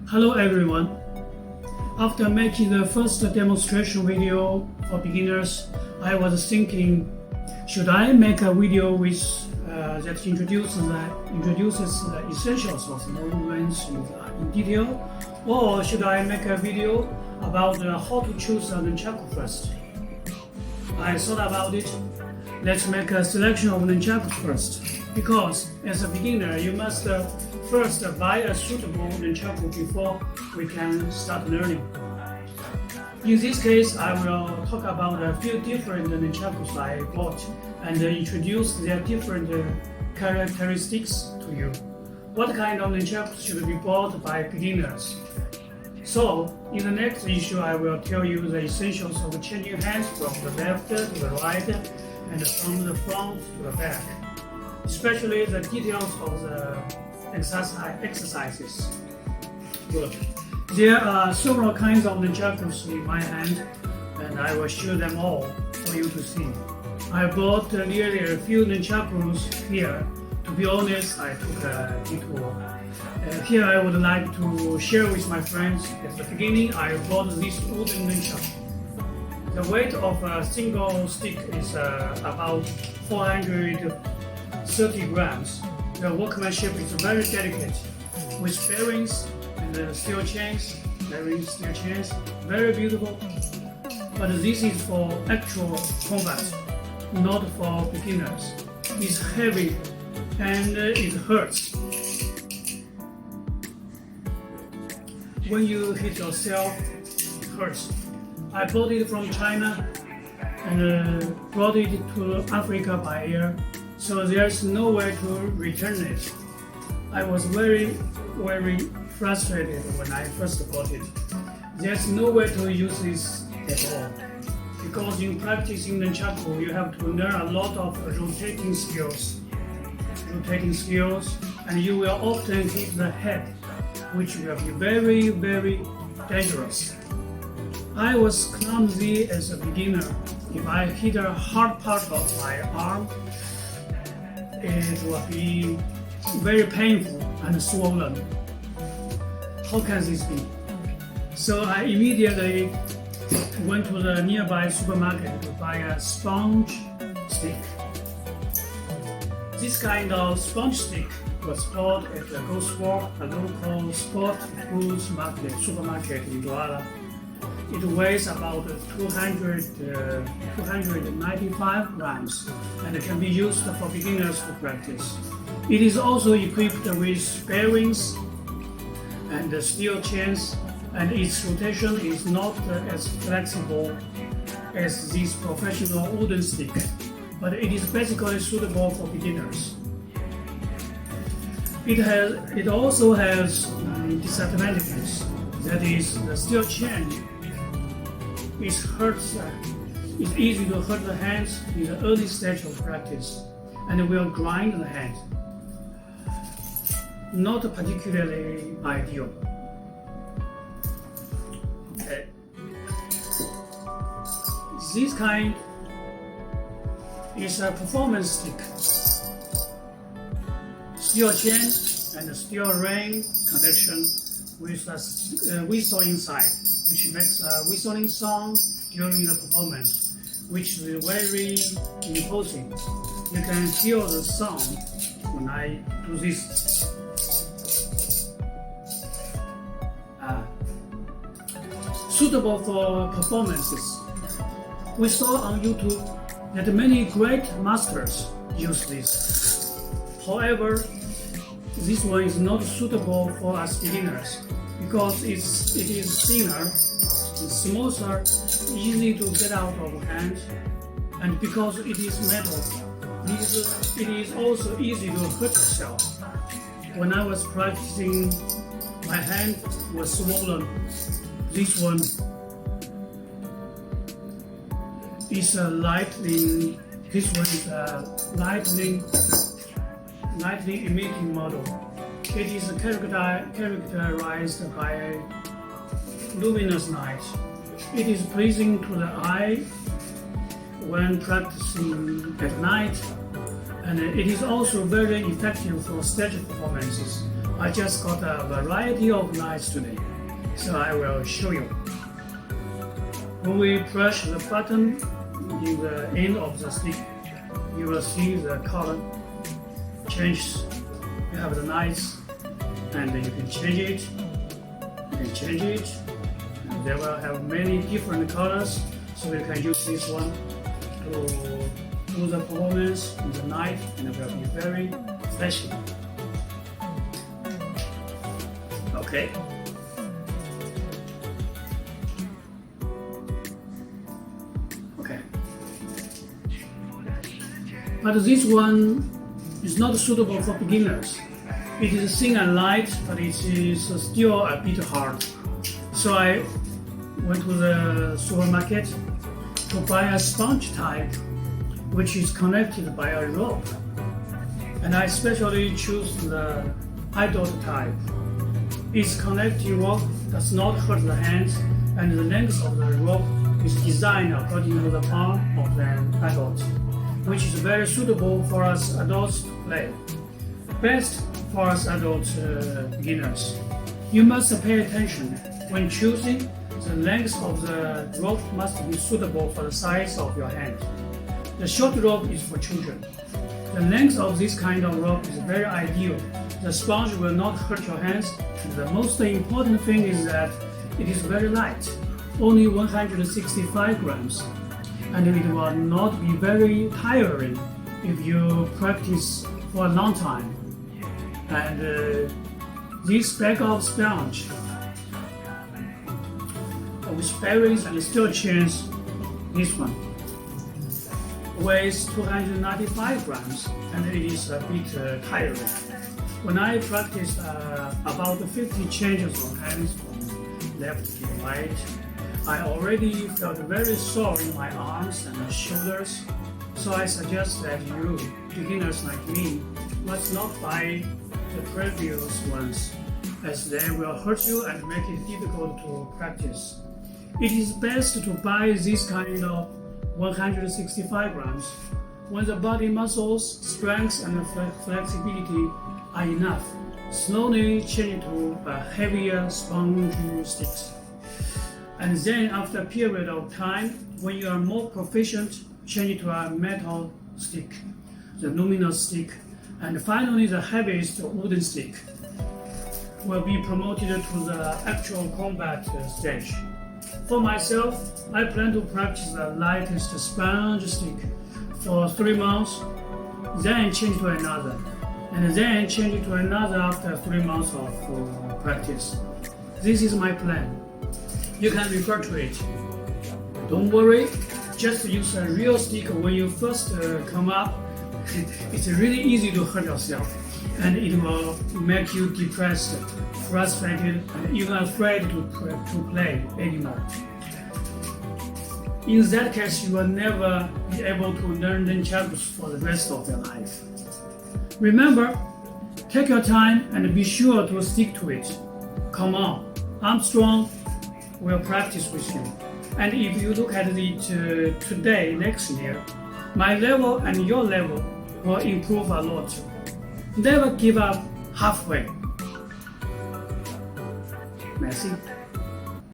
Hello everyone. After making the first demonstration video for beginners, I was thinking, should I make a video that introduces the essentials of movements in detail, or should I make a video about how to choose a nunchucku first? I thought about it. Let's make a selection of nunchucks first, because as a beginner you must first buy a suitable nunchucku before we can start learning. In this case, I will talk about a few different nunchuckus I bought and introduce their different characteristics to you. What kind of nunchucks should be bought by beginners? So, in the next issue, I will tell you the essentials of changing hands from the left to the right and from the front to the back, especially the details of the exercises. Good. There are several kinds of nunchuckus in my hand, and I will show them all for you to see. I bought nearly a few nunchuckus here. To be honest, I took a detour. Here I would like to share with my friends. At the beginning, I bought this wooden nunchuck. The weight of a single stick is about 430 grams. The workmanship is very delicate, with bearings and steel chains, very beautiful. But this is for actual combat, not for beginners. It's heavy and it hurts. When you hit yourself, it hurts. I bought it from China and brought it to Africa by air, so there's no way to return it. I was very frustrated when I first bought it. There's no way to use this at all, because in practicing nunchucku you have to learn a lot of rotating skills, and you will often hit the head, which will be very, very dangerous. I was clumsy as a beginner. If I hit a hard part of my arm, it will be very painful and swollen. How can this be? So I immediately went to the nearby supermarket to buy a sponge stick. This kind of sponge stick was bought at the Go Sport, a local sport goods supermarket in Douala. It weighs about 295 grams and can be used for beginners to practice. It is also equipped with bearings and steel chains, and its rotation is not as flexible as this professional wooden stick, but it is basically suitable for beginners. It also has disadvantages. That is, the steel chain. It's easy to hurt the hands in the early stage of practice, and will grind the hand. Not particularly ideal. Okay. This kind is a performance stick. Steel chain and steel ring connection with a whistle inside, which makes a whistling sound during the performance, which is very imposing. You can hear the sound when I do this. Suitable for performances. We saw on YouTube that many great masters use this. However, this one is not suitable for us beginners because it is thinner, smoother, easy to get out of hand, and because it is metal, it is also easy to hurt yourself. When I was practicing, my hand was swollen. This one is a lightning emitting model. It is characterized by luminous light. It is pleasing to the eye when practicing at night, and it is also very effective for stage performances I just got a variety of knives today, so I will show you. When we press the button in the end of the stick, you will see the color changes. You have the knives, and you can change it. You can change it. They will have many different colors, so you can use this one to do the performance in the knife, and it will be very flashy. Okay. Okay. But this one is not suitable for beginners. It is thin and light, but it is still a bit hard. So I went to the supermarket to buy a sponge type, which is connected by a rope. And I especially choose the adult type. Its connecting rope does not hurt the hands, and the length of the rope is designed according to the palm of an adult, which is very suitable for us adults to play. Best for us adult beginners. You must pay attention when choosing. The length of the rope must be suitable for the size of your hand. The short rope is for children. The length of this kind of rope is very ideal. The sponge will not hurt your hands. The most important thing is that it is very light, only 165 grams, and it will not be very tiring if you practice for a long time. And this bag of sponge with bearings and steel chains, this one, weighs 295 grams, and it is a bit tiring. When I practiced about 50 changes of hands from left to right, I already felt very sore in my arms and shoulders. So I suggest that you, beginners like me, must not buy the previous ones, as they will hurt you and make it difficult to practice. It is best to buy this kind of 165 grams when the body muscles, strength, and flexibility are enough. Slowly change to a heavier sponge stick. And then after a period of time, when you are more proficient, change to a metal stick, the luminous stick, and finally the heaviest wooden stick will be promoted to the actual combat stage. For myself, I plan to practice the lightest sponge stick for 3 months, then change to another, and then change to another after 3 months of practice. This is my plan. You can refer to it. Don't worry, just use a real stick when you first come up. It's really easy to hurt yourself, and it will make you depressed, frustrated, and even afraid to play anymore. In that case, you will never be able to learn nunchucks for the rest of your life. Remember, take your time and be sure to stick to it. Come on, I'm strong. We'll practice with you. And if you look at it today, next year, my level and your level will improve a lot. Never give up halfway. Merci.